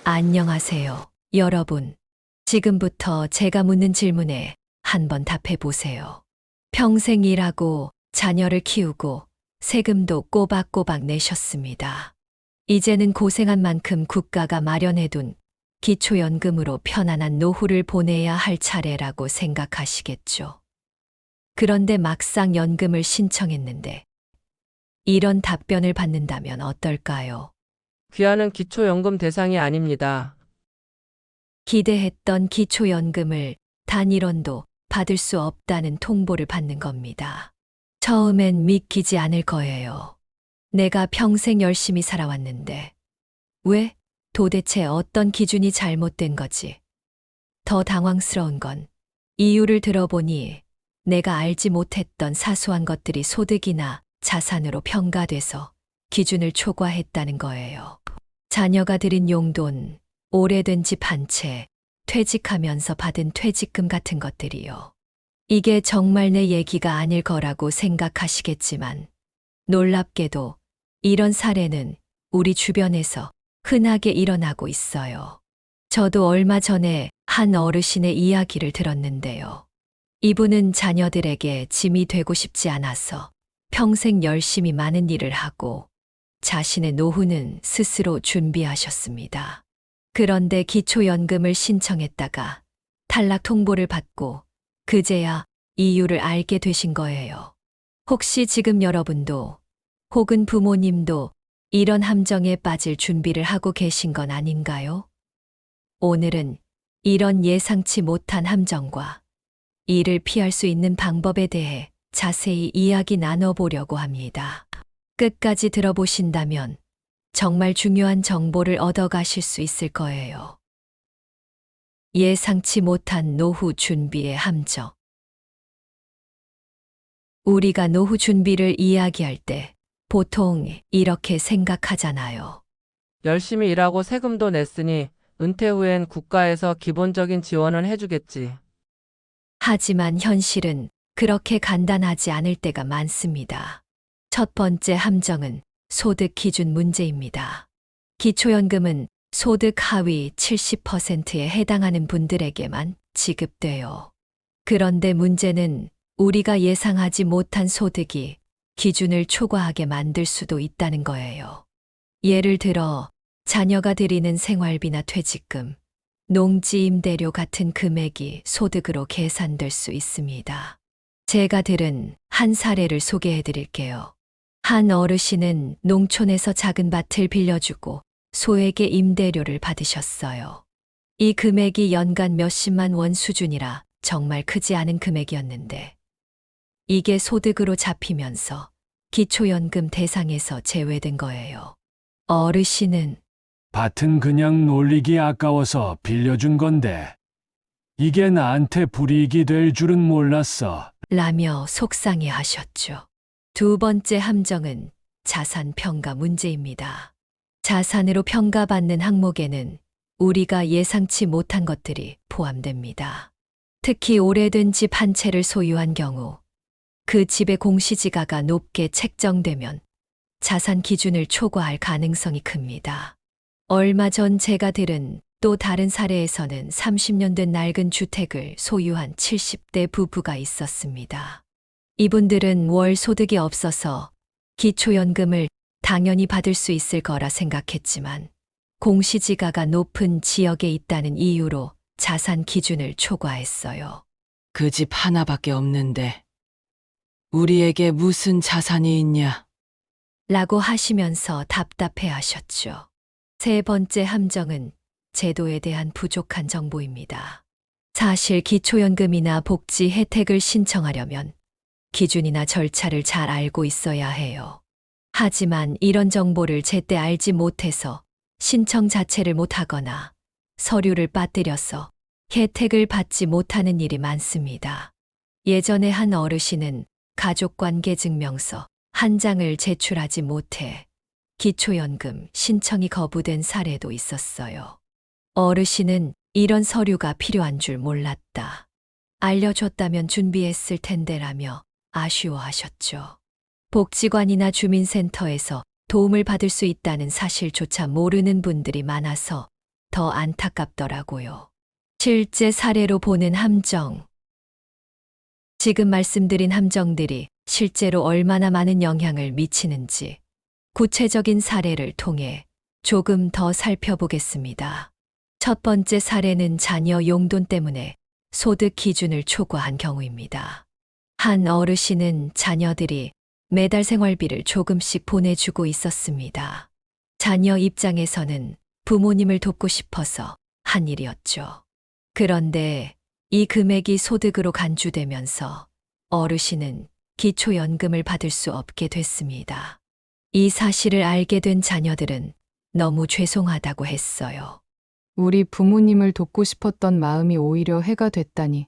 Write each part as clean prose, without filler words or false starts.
안녕하세요, 여러분. 지금부터 제가 묻는 질문에 한번 답해 보세요. 평생 일하고 자녀를 키우고 세금도 꼬박꼬박 내셨습니다. 이제는 고생한 만큼 국가가 마련해둔 기초연금으로 편안한 노후를 보내야 할 차례라고 생각하시겠죠. 그런데 막상 연금을 신청했는데 이런 답변을 받는다면 어떨까요? 귀하는 기초연금 대상이 아닙니다. 기대했던 기초연금을 단 1원도 받을 수 없다는 통보를 받는 겁니다. 처음엔 믿기지 않을 거예요. 내가 평생 열심히 살아왔는데 왜 도대체 어떤 기준이 잘못된 거지? 더 당황스러운 건 이유를 들어보니 내가 알지 못했던 사소한 것들이 소득이나 자산으로 평가돼서 기준을 초과했다는 거예요. 자녀가 들인 용돈, 오래된 집 한 채, 퇴직하면서 받은 퇴직금 같은 것들이요. 이게 정말 내 얘기가 아닐 거라고 생각하시겠지만 놀랍게도 이런 사례는 우리 주변에서 흔하게 일어나고 있어요. 저도 얼마 전에 한 어르신의 이야기를 들었는데요. 이분은 자녀들에게 짐이 되고 싶지 않아서 평생 열심히 많은 일을 하고 자신의 노후는 스스로 준비하셨습니다. 그런데 기초연금을 신청했다가 탈락 통보를 받고 그제야 이유를 알게 되신 거예요. 혹시 지금 여러분도 혹은 부모님도 이런 함정에 빠질 준비를 하고 계신 건 아닌가요? 오늘은 이런 예상치 못한 함정과 이를 피할 수 있는 방법에 대해 자세히 이야기 나눠보려고 합니다. 끝까지 들어보신다면 정말 중요한 정보를 얻어가실 수 있을 거예요. 예상치 못한 노후 준비의 함정. 우리가 노후 준비를 이야기할 때 보통 이렇게 생각하잖아요. 열심히 일하고 세금도 냈으니 은퇴 후엔 국가에서 기본적인 지원은 해주겠지. 하지만 현실은 그렇게 간단하지 않을 때가 많습니다. 첫 번째 함정은 소득 기준 문제입니다. 기초연금은 소득 하위 70%에 해당하는 분들에게만 지급돼요. 그런데 문제는 우리가 예상하지 못한 소득이 기준을 초과하게 만들 수도 있다는 거예요. 예를 들어 자녀가 들이는 생활비나 퇴직금, 농지 임대료 같은 금액이 소득으로 계산될 수 있습니다. 제가 들은 한 사례를 소개해 드릴게요. 한 어르신은 농촌에서 작은 밭을 빌려주고 소에게 임대료를 받으셨어요. 이 금액이 연간 몇십만 원 수준이라 정말 크지 않은 금액이었는데 이게 소득으로 잡히면서 기초연금 대상에서 제외된 거예요. 어르신은 밭은 그냥 놀리기 아까워서 빌려준 건데 이게 나한테 불이익이 될 줄은 몰랐어. 라며 속상해 하셨죠. 두 번째 함정은 자산 평가 문제입니다. 자산으로 평가받는 항목에는 우리가 예상치 못한 것들이 포함됩니다. 특히 오래된 집 한 채를 소유한 경우 그 집의 공시지가가 높게 책정되면 자산 기준을 초과할 가능성이 큽니다. 얼마 전 제가 들은 또 다른 사례에서는 30년 된 낡은 주택을 소유한 70대 부부가 있었습니다. 이분들은 월 소득이 없어서 기초연금을 당연히 받을 수 있을 거라 생각했지만 공시지가가 높은 지역에 있다는 이유로 자산 기준을 초과했어요. 그 집 하나밖에 없는데 우리에게 무슨 자산이 있냐? 라고 하시면서 답답해 하셨죠. 세 번째 함정은 제도에 대한 부족한 정보입니다. 사실 기초연금이나 복지 혜택을 신청하려면 기준이나 절차를 잘 알고 있어야 해요. 하지만 이런 정보를 제때 알지 못해서 신청 자체를 못하거나 서류를 빠뜨려서 혜택을 받지 못하는 일이 많습니다. 예전에 한 어르신은 가족관계증명서 한 장을 제출하지 못해 기초연금 신청이 거부된 사례도 있었어요. 어르신은 이런 서류가 필요한 줄 몰랐다. 알려줬다면 준비했을 텐데라며 아쉬워하셨죠. 복지관이나 주민센터에서 도움을 받을 수 있다는 사실조차 모르는 분들이 많아서 더 안타깝더라고요. 실제 사례로 보는 함정. 지금 말씀드린 함정들이 실제로 얼마나 많은 영향을 미치는지 구체적인 사례를 통해 조금 더 살펴보겠습니다. 첫 번째 사례는 자녀 용돈 때문에 소득 기준을 초과한 경우입니다. 한 어르신은 자녀들이 매달 생활비를 조금씩 보내주고 있었습니다. 자녀 입장에서는 부모님을 돕고 싶어서 한 일이었죠. 그런데 이 금액이 소득으로 간주되면서 어르신은 기초연금을 받을 수 없게 됐습니다. 이 사실을 알게 된 자녀들은 너무 죄송하다고 했어요. 우리 부모님을 돕고 싶었던 마음이 오히려 해가 됐다니.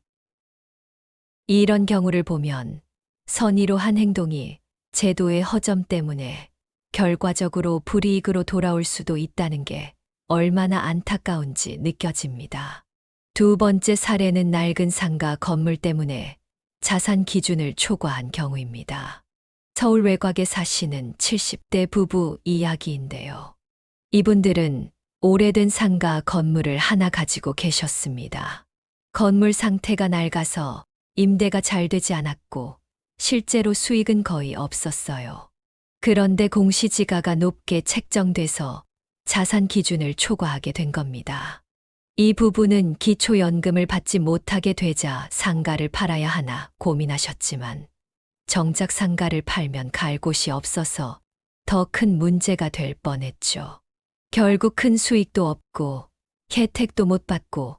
이런 경우를 보면 선의로 한 행동이 제도의 허점 때문에 결과적으로 불이익으로 돌아올 수도 있다는 게 얼마나 안타까운지 느껴집니다. 두 번째 사례는 낡은 상가 건물 때문에 자산 기준을 초과한 경우입니다. 서울 외곽에 사시는 70대 부부 이야기인데요. 이분들은 오래된 상가 건물을 하나 가지고 계셨습니다. 건물 상태가 낡아서 임대가 잘 되지 않았고 실제로 수익은 거의 없었어요. 그런데 공시지가가 높게 책정돼서 자산 기준을 초과하게 된 겁니다. 이 부부는 기초연금을 받지 못하게 되자 상가를 팔아야 하나 고민하셨지만 정작 상가를 팔면 갈 곳이 없어서 더 큰 문제가 될 뻔했죠. 결국 큰 수익도 없고 혜택도 못 받고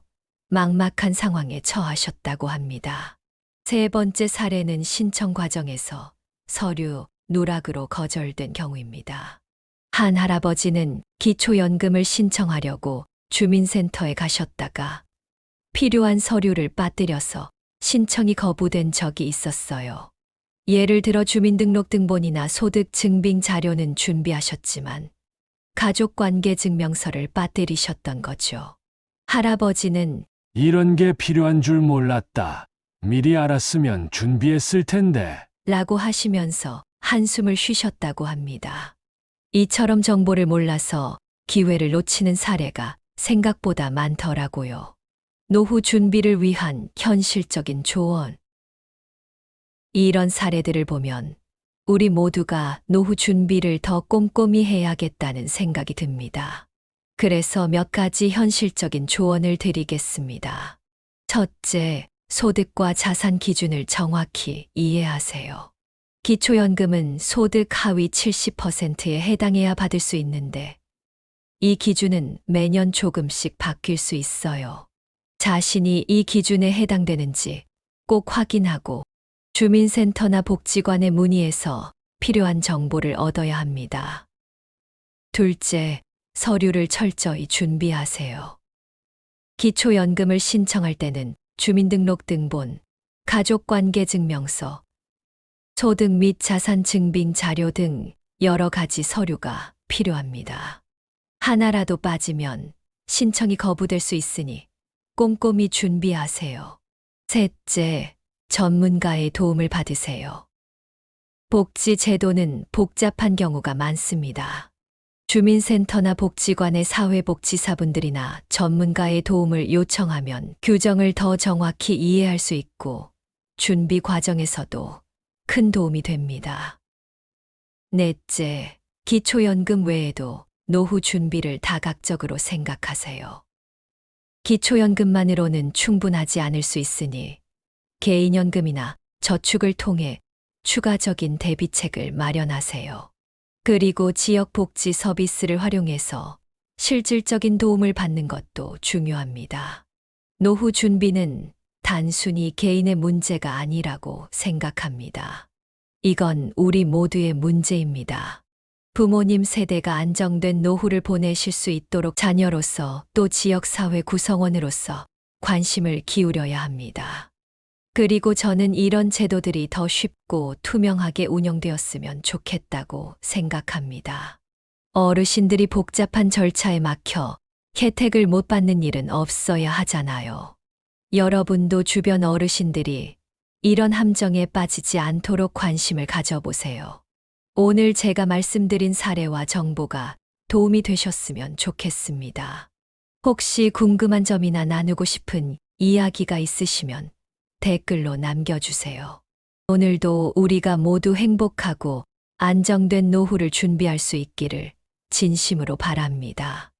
막막한 상황에 처하셨다고 합니다. 세 번째 사례는 신청 과정에서 서류, 누락으로 거절된 경우입니다. 한 할아버지는 기초연금을 신청하려고 주민센터에 가셨다가 필요한 서류를 빠뜨려서 신청이 거부된 적이 있었어요. 예를 들어 주민등록등본이나 소득증빙 자료는 준비하셨지만 가족관계증명서를 빠뜨리셨던 거죠. 할아버지는 이런 게 필요한 줄 몰랐다. 미리 알았으면 준비했을 텐데. 라고 하시면서 한숨을 쉬셨다고 합니다. 이처럼 정보를 몰라서 기회를 놓치는 사례가 생각보다 많더라고요. 노후 준비를 위한 현실적인 조언. 이런 사례들을 보면 우리 모두가 노후 준비를 더 꼼꼼히 해야겠다는 생각이 듭니다. 그래서 몇 가지 현실적인 조언을 드리겠습니다. 첫째, 소득과 자산 기준을 정확히 이해하세요. 기초연금은 소득 하위 70%에 해당해야 받을 수 있는데 이 기준은 매년 조금씩 바뀔 수 있어요. 자신이 이 기준에 해당되는지 꼭 확인하고 주민센터나 복지관에 문의해서 필요한 정보를 얻어야 합니다. 둘째, 서류를 철저히 준비하세요. 기초연금을 신청할 때는 주민등록등본, 가족관계증명서, 소득 및 자산 증빙 자료 등 여러 가지 서류가 필요합니다. 하나라도 빠지면 신청이 거부될 수 있으니 꼼꼼히 준비하세요. 셋째, 전문가의 도움을 받으세요. 복지 제도는 복잡한 경우가 많습니다. 주민센터나 복지관의 사회복지사분들이나 전문가의 도움을 요청하면 규정을 더 정확히 이해할 수 있고 준비 과정에서도 큰 도움이 됩니다. 넷째, 기초연금 외에도 노후 준비를 다각적으로 생각하세요. 기초연금만으로는 충분하지 않을 수 있으니 개인연금이나 저축을 통해 추가적인 대비책을 마련하세요. 그리고 지역복지 서비스를 활용해서 실질적인 도움을 받는 것도 중요합니다. 노후 준비는 단순히 개인의 문제가 아니라고 생각합니다. 이건 우리 모두의 문제입니다. 부모님 세대가 안정된 노후를 보내실 수 있도록 자녀로서 또 지역사회 구성원으로서 관심을 기울여야 합니다. 그리고 저는 이런 제도들이 더 쉽고 투명하게 운영되었으면 좋겠다고 생각합니다. 어르신들이 복잡한 절차에 막혀 혜택을 못 받는 일은 없어야 하잖아요. 여러분도 주변 어르신들이 이런 함정에 빠지지 않도록 관심을 가져보세요. 오늘 제가 말씀드린 사례와 정보가 도움이 되셨으면 좋겠습니다. 혹시 궁금한 점이나 나누고 싶은 이야기가 있으시면 댓글로 남겨주세요. 오늘도 우리가 모두 행복하고 안정된 노후를 준비할 수 있기를 진심으로 바랍니다.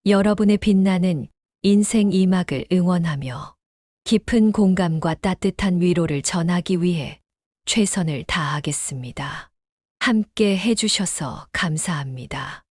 여러분의 빛나는 인생 2막을 응원하며 깊은 공감과 따뜻한 위로를 전하기 위해 최선을 다하겠습니다. 함께 해주셔서 감사합니다.